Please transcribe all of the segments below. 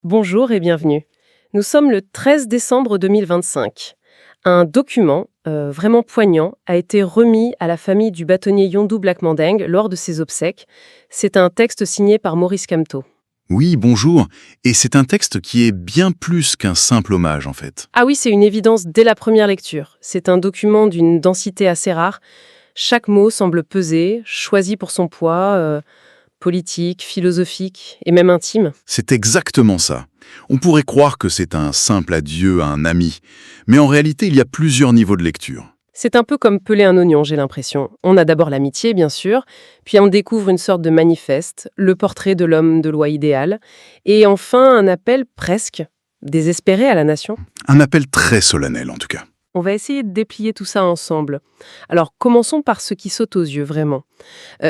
Bonjour et bienvenue. Nous sommes le 13 décembre 2025. Un document vraiment poignant a été remis à la famille du bâtonnier Yondu Black-Mandeng lors de ses obsèques. C'est un texte signé par Maurice Kamto. Oui, bonjour. Et c'est un texte qui est bien plus qu'un simple hommage, en fait. Ah oui, c'est une évidence dès la première lecture. C'est un document d'une densité assez rare. Chaque mot semble peser, choisi pour son poids, politique, philosophique et même intime. C'est exactement ça. On pourrait croire que c'est un simple adieu à un ami, mais en réalité, il y a plusieurs niveaux de lecture. C'est un peu comme peler un oignon, j'ai l'impression. On a d'abord l'amitié, bien sûr, puis on découvre une sorte de manifeste, le portrait de l'homme de loi idéal, et enfin un appel presque désespéré à la nation. Un appel très solennel, en tout cas. On va essayer de déplier tout ça ensemble. Alors, commençons par ce qui saute aux yeux, vraiment.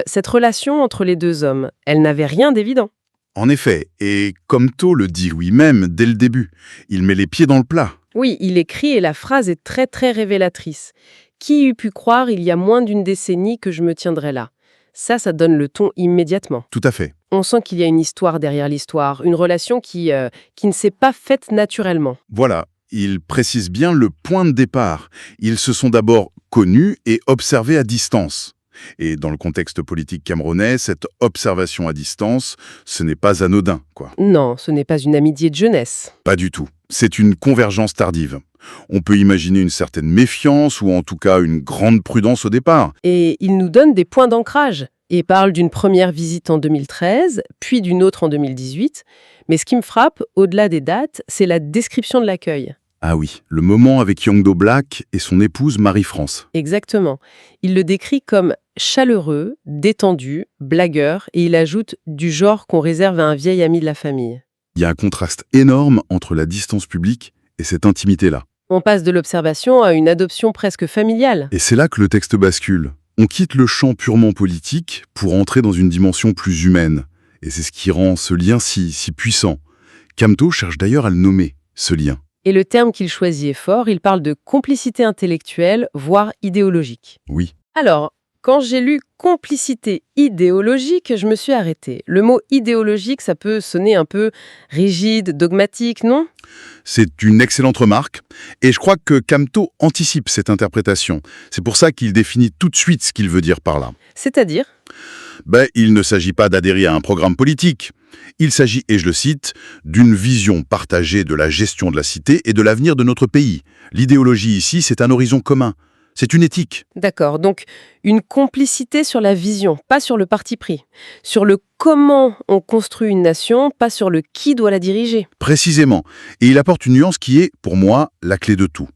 Cette relation entre les deux hommes, elle n'avait rien d'évident. En effet, et comme Tho le dit lui-même dès le début, il met les pieds dans le plat. Oui, il écrit et la phrase est très très révélatrice. Qui eût pu croire il y a moins d'une décennie que je me tiendrais là? Ça donne le ton immédiatement. Tout à fait. On sent qu'il y a une histoire derrière l'histoire, une relation qui ne s'est pas faite naturellement. Voilà, il précise bien le point de départ. Ils se sont d'abord connus et observés à distance. Et dans le contexte politique camerounais, cette observation à distance, ce n'est pas anodin, quoi. Non, ce n'est pas une amitié de jeunesse. Pas du tout. C'est une convergence tardive. On peut imaginer une certaine méfiance ou en tout cas une grande prudence au départ. Et il nous donne des points d'ancrage et parle d'une première visite en 2013, puis d'une autre en 2018. Mais ce qui me frappe, au-delà des dates, c'est la description de l'accueil. Ah oui, le moment avec Yongdo Black et son épouse Marie-France. Exactement. Il le décrit comme chaleureux, détendu, blagueur, et il ajoute du genre qu'on réserve à un vieil ami de la famille. Il y a un contraste énorme entre la distance publique et cette intimité-là. On passe de l'observation à une adoption presque familiale. Et c'est là que le texte bascule. On quitte le champ purement politique pour entrer dans une dimension plus humaine. Et c'est ce qui rend ce lien si puissant. Kamto cherche d'ailleurs à le nommer, ce lien. Et le terme qu'il choisit est fort, il parle de complicité intellectuelle, voire idéologique. Oui. Alors, quand j'ai lu complicité idéologique, je me suis arrêtée. Le mot idéologique, ça peut sonner un peu rigide, dogmatique, non? C'est une excellente remarque, et je crois que Kamto anticipe cette interprétation. C'est pour ça qu'il définit tout de suite ce qu'il veut dire par là. C'est-à-dire? Il ne s'agit pas d'adhérer à un programme politique. Il s'agit, et je le cite, d'une vision partagée de la gestion de la cité et de l'avenir de notre pays. L'idéologie ici, c'est un horizon commun. C'est une éthique. D'accord, donc une complicité sur la vision, pas sur le parti pris. Sur le comment on construit une nation, pas sur le qui doit la diriger. Précisément. Et il apporte une nuance qui est, pour moi, la clé de tout.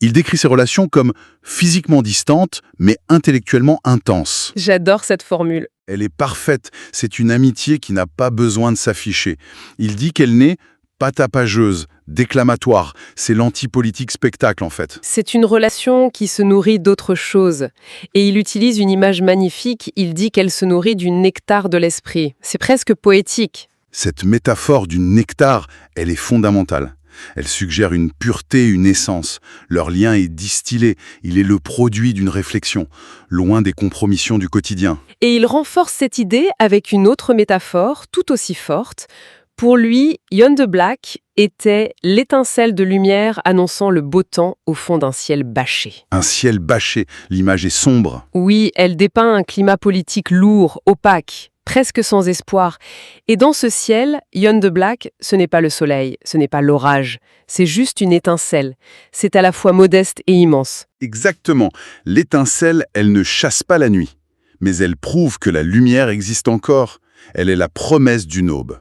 Il décrit ces relations comme physiquement distantes, mais intellectuellement intenses. J'adore cette formule. Elle est parfaite. C'est une amitié qui n'a pas besoin de s'afficher. Il dit qu'elle n'est pas tapageuse, déclamatoire. C'est l'anti-politique spectacle, en fait. C'est une relation qui se nourrit d'autre chose. Et il utilise une image magnifique, il dit qu'elle se nourrit du nectar de l'esprit. C'est presque poétique. Cette métaphore du nectar, elle est fondamentale. Elle suggère une pureté, une essence. Leur lien est distillé, il est le produit d'une réflexion, loin des compromissions du quotidien. Et il renforce cette idée avec une autre métaphore, tout aussi forte. Pour lui, Yondu Black était l'étincelle de lumière annonçant le beau temps au fond d'un ciel bâché. Un ciel bâché, l'image est sombre. Oui, elle dépeint un climat politique lourd, opaque, presque sans espoir. Et dans ce ciel, Yondu Black, ce n'est pas le soleil, ce n'est pas l'orage, c'est juste une étincelle. C'est à la fois modeste et immense. Exactement. L'étincelle, elle ne chasse pas la nuit. Mais elle prouve que la lumière existe encore. Elle est la promesse d'une aube.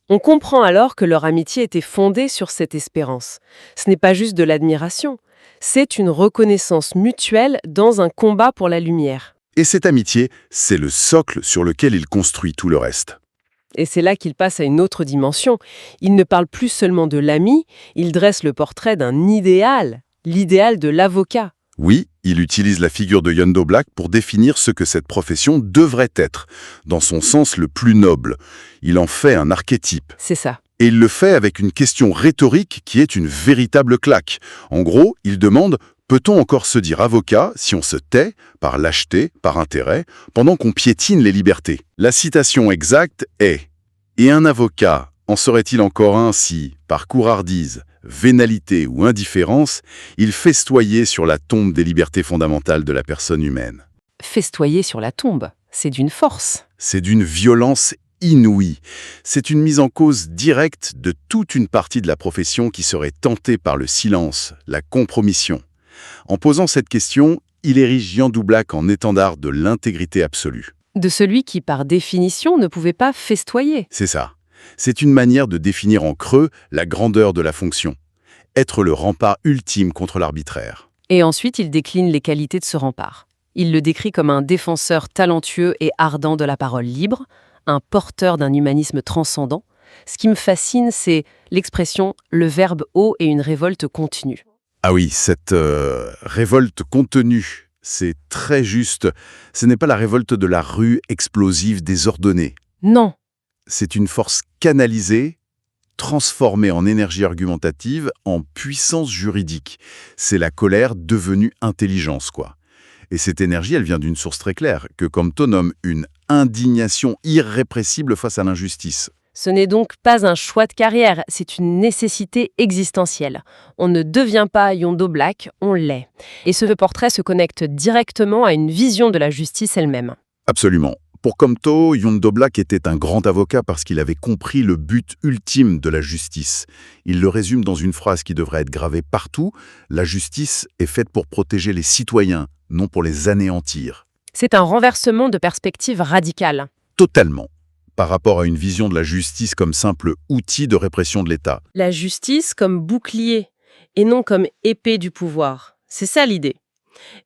On comprend alors que leur amitié était fondée sur cette espérance. Ce n'est pas juste de l'admiration, c'est une reconnaissance mutuelle dans un combat pour la lumière. Et cette amitié, c'est le socle sur lequel il construit tout le reste. Et c'est là qu'il passe à une autre dimension. Il ne parle plus seulement de l'ami, il dresse le portrait d'un idéal, l'idéal de l'avocat. Oui, il utilise la figure de Yondu Black pour définir ce que cette profession devrait être, dans son sens le plus noble. Il en fait un archétype. C'est ça. Et il le fait avec une question rhétorique qui est une véritable claque. En gros, il demande « Peut-on encore se dire avocat si on se tait, par lâcheté, par intérêt, pendant qu'on piétine les libertés ?» La citation exacte est « Et un avocat En serait-il encore un si, par couardise, vénalité ou indifférence, il festoyait sur la tombe des libertés fondamentales de la personne humaine? Festoyer sur la tombe, c'est d'une force. C'est d'une violence inouïe. C'est une mise en cause directe de toute une partie de la profession qui serait tentée par le silence, la compromission. En posant cette question, il érige Jan Doublak en étendard de l'intégrité absolue. De celui qui, par définition, ne pouvait pas festoyer. C'est ça. C'est une manière de définir en creux la grandeur de la fonction. Être le rempart ultime contre l'arbitraire. Et ensuite, il décline les qualités de ce rempart. Il le décrit comme un défenseur talentueux et ardent de la parole libre, un porteur d'un humanisme transcendant. Ce qui me fascine, c'est l'expression « le verbe haut et une révolte contenue ». Ah oui, cette révolte contenue, c'est très juste. Ce n'est pas la révolte de la rue explosive désordonnée. Non, C'est une force canalisée, transformée en énergie argumentative, en puissance juridique. C'est la colère devenue intelligence, quoi. Et cette énergie, elle vient d'une source très claire, que Compton nomme une indignation irrépressible face à l'injustice. ce n'est donc pas un choix de carrière, c'est une nécessité existentielle. On ne devient pas Yondo Black, on l'est. Et ce portrait se connecte directement à une vision de la justice elle-même. Absolument. Pour Compton, Jan Doublak était un grand avocat parce qu'il avait compris le but ultime de la justice. Il le résume dans une phrase qui devrait être gravée partout. La justice est faite pour protéger les citoyens, non pour les anéantir. C'est un renversement de perspective radical. Totalement. Par rapport à une vision de la justice comme simple outil de répression de l'État. La justice comme bouclier, et non comme épée du pouvoir. C'est ça l'idée.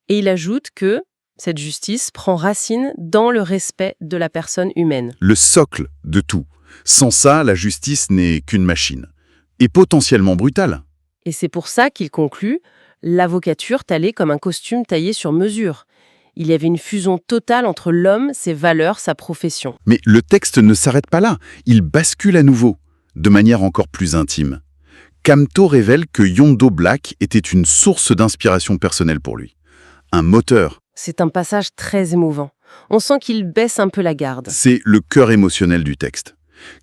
Et il ajoute que cette justice prend racine dans le respect de la personne humaine. Le socle de tout. Sans ça, la justice n'est qu'une machine. Et potentiellement brutale. Et c'est pour ça qu'il conclut « l'avocature t'allait comme un costume taillé sur mesure ». Il y avait une fusion totale entre l'homme, ses valeurs, sa profession. Mais le texte ne s'arrête pas là. Il bascule à nouveau, de manière encore plus intime. Compton révèle que Jan Doublak était une source d'inspiration personnelle pour lui. Un moteur. C'est un passage très émouvant. On sent qu'il baisse un peu la garde. C'est le cœur émotionnel du texte.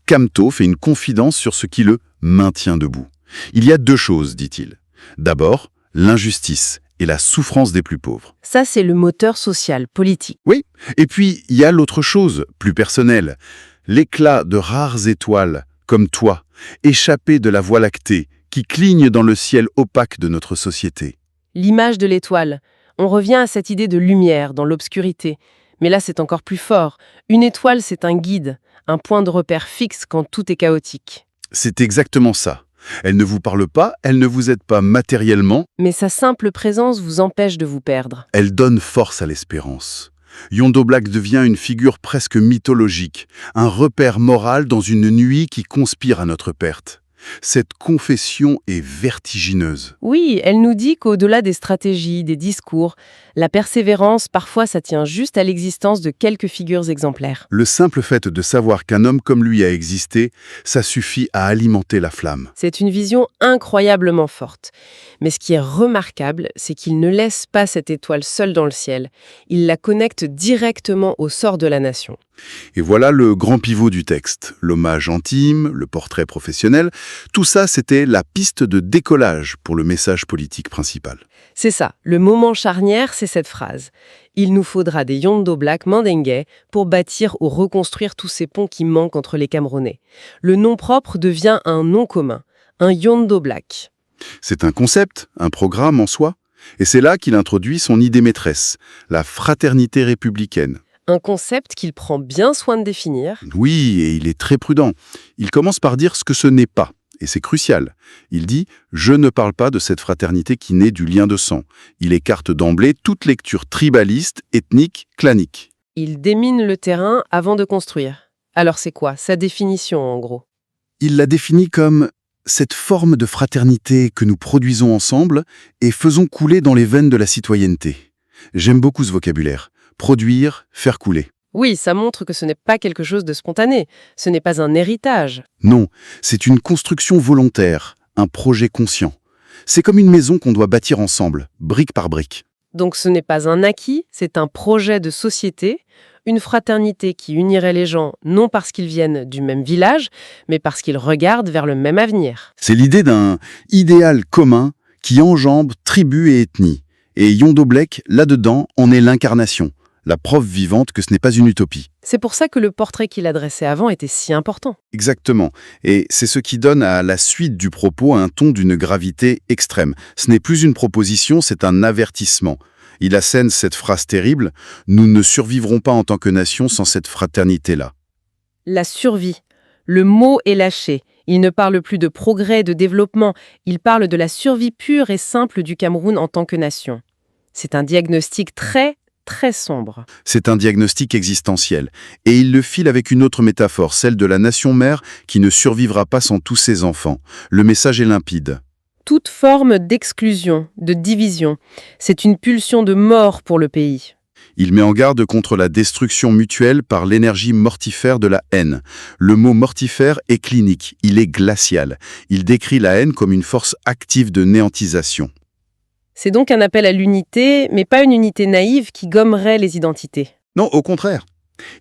Compton fait une confidence sur ce qui le maintient debout. Il y a deux choses, dit-il. D'abord, l'injustice et la souffrance des plus pauvres. Ça, c'est le moteur social, politique. Oui, et puis il y a l'autre chose, plus personnelle. L'éclat de rares étoiles, comme toi, échappées de la Voie lactée, qui clignent dans le ciel opaque de notre société. L'image de l'étoile. On revient à cette idée de lumière dans l'obscurité. Mais là, c'est encore plus fort. Une étoile, c'est un guide, un point de repère fixe quand tout est chaotique. C'est exactement ça. Elle ne vous parle pas, elle ne vous aide pas matériellement, Mais sa simple présence vous empêche de vous perdre. elle donne force à l'espérance. Jan Doublak devient une figure presque mythologique, un repère moral dans une nuit qui conspire à notre perte. Cette confession est vertigineuse. Oui, elle nous dit qu'au-delà des stratégies, des discours, la persévérance, parfois, ça tient juste à l'existence de quelques figures exemplaires. Le simple fait de savoir qu'un homme comme lui a existé, ça suffit à alimenter la flamme. C'est une vision incroyablement forte. Mais ce qui est remarquable, c'est qu'il ne laisse pas cette étoile seule dans le ciel. Il la connecte directement au sort de la nation. Et voilà le grand pivot du texte. L'hommage intime, le portrait professionnel, tout ça c'était la piste de décollage pour le message politique principal. C'est ça, le moment charnière, c'est cette phrase. Il nous faudra des Jan Doublak Mandinguet pour bâtir ou reconstruire tous ces ponts qui manquent entre les Camerounais. Le nom propre devient un nom commun, un Jan Doublak. C'est un concept, un programme en soi, et c'est là qu'il introduit son idée maîtresse, la fraternité républicaine. Un concept qu'il prend bien soin de définir. Oui, et il est très prudent. Il commence par dire ce que ce n'est pas, et c'est crucial. Il dit « Je ne parle pas de cette fraternité qui naît du lien de sang ». Il écarte d'emblée toute lecture tribaliste, ethnique, clanique. Il démine le terrain avant de construire. Alors c'est quoi sa définition en gros? Il la définit comme cette forme de fraternité que nous produisons ensemble et faisons couler dans les veines de la citoyenneté. J'aime beaucoup ce vocabulaire. Produire, faire couler. Oui, ça montre que ce n'est pas quelque chose de spontané. Ce n'est pas un héritage. Non, c'est une construction volontaire, un projet conscient. C'est comme une maison qu'on doit bâtir ensemble, brique par brique. Donc ce n'est pas un acquis, c'est un projet de société, une fraternité qui unirait les gens non parce qu'ils viennent du même village, mais parce qu'ils regardent vers le même avenir. C'est l'idée d'un idéal commun qui enjambe tribus et ethnies. Et Yondo Blek, là-dedans, en est l'incarnation, la preuve vivante que ce n'est pas une utopie. C'est pour ça que le portrait qu'il adressait avant était si important. Exactement. Et c'est ce qui donne à la suite du propos un ton d'une gravité extrême. Ce n'est plus une proposition, c'est un avertissement. Il assène cette phrase terrible « Nous ne survivrons pas en tant que nation sans cette fraternité-là ». La survie. Le mot est lâché. Il ne parle plus de progrès, de développement. Il parle de la survie pure et simple du Cameroun en tant que nation. C'est un diagnostic très, très sombre. C'est un diagnostic existentiel. Et il le file avec une autre métaphore, celle de la nation mère qui ne survivra pas sans tous ses enfants. Le message est limpide. Toute forme d'exclusion, de division, c'est une pulsion de mort pour le pays. Il met en garde contre la destruction mutuelle par l'énergie mortifère de la haine. Le mot mortifère est clinique, il est glacial. Il décrit la haine comme une force active de néantisation. C'est donc un appel à l'unité, mais pas une unité naïve qui gommerait les identités. Non, au contraire.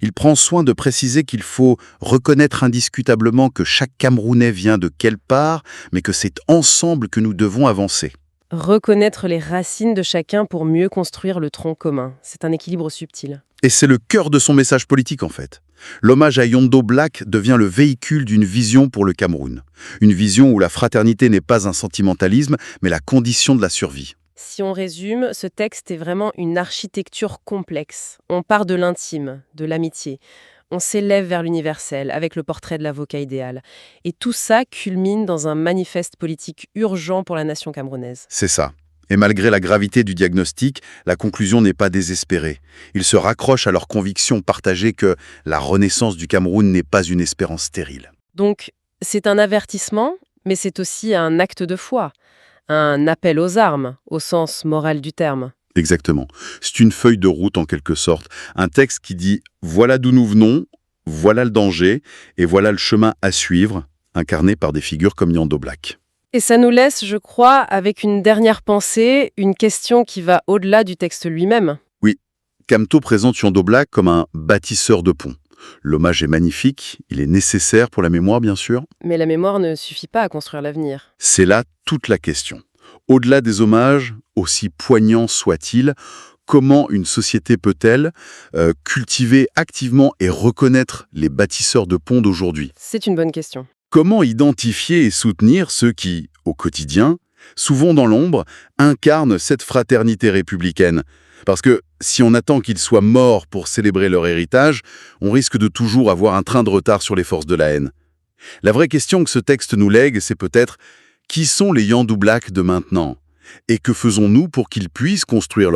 Il prend soin de préciser qu'il faut reconnaître indiscutablement que chaque Camerounais vient de quelque part, mais que c'est ensemble que nous devons avancer. Reconnaître les racines de chacun pour mieux construire le tronc commun. C'est un équilibre subtil. Et c'est le cœur de son message politique, en fait. L'hommage à Yondo Blak devient le véhicule d'une vision pour le Cameroun. Une vision où la fraternité n'est pas un sentimentalisme, mais la condition de la survie. Si on résume, ce texte est vraiment une architecture complexe. On part de l'intime, de l'amitié. On s'élève vers l'universel avec le portrait de l'avocat idéal. Et tout ça culmine dans un manifeste politique urgent pour la nation camerounaise. C'est ça. Et malgré la gravité du diagnostic, la conclusion n'est pas désespérée. Ils se raccrochent à leur conviction partagée que la renaissance du Cameroun n'est pas une espérance stérile. Donc, c'est un avertissement, mais c'est aussi un acte de foi. Un appel aux armes, au sens moral du terme. Exactement. C'est une feuille de route en quelque sorte. Un texte qui dit « Voilà d'où nous venons, voilà le danger, et voilà le chemin à suivre », incarné par des figures comme Yondo Blak. Et ça nous laisse, je crois, avec une dernière pensée, une question qui va au-delà du texte lui-même. Oui, Camto présente Yondo Blak comme un bâtisseur de ponts. L'hommage est magnifique, il est nécessaire pour la mémoire bien sûr. Mais la mémoire ne suffit pas à construire l'avenir. C'est là toute la question. Au-delà des hommages, aussi poignants soient-ils, comment une société peut-elle cultiver activement et reconnaître les bâtisseurs de ponts d'aujourd'hui? C'est une bonne question. Comment identifier et soutenir ceux qui, au quotidien, souvent dans l'ombre, incarnent cette fraternité républicaine? Parce que si on attend qu'ils soient morts pour célébrer leur héritage, on risque de toujours avoir un train de retard sur les forces de la haine. La vraie question que ce texte nous lègue, c'est peut-être qui sont les Yondo Blak de maintenant? Et que faisons-nous pour qu'ils puissent construire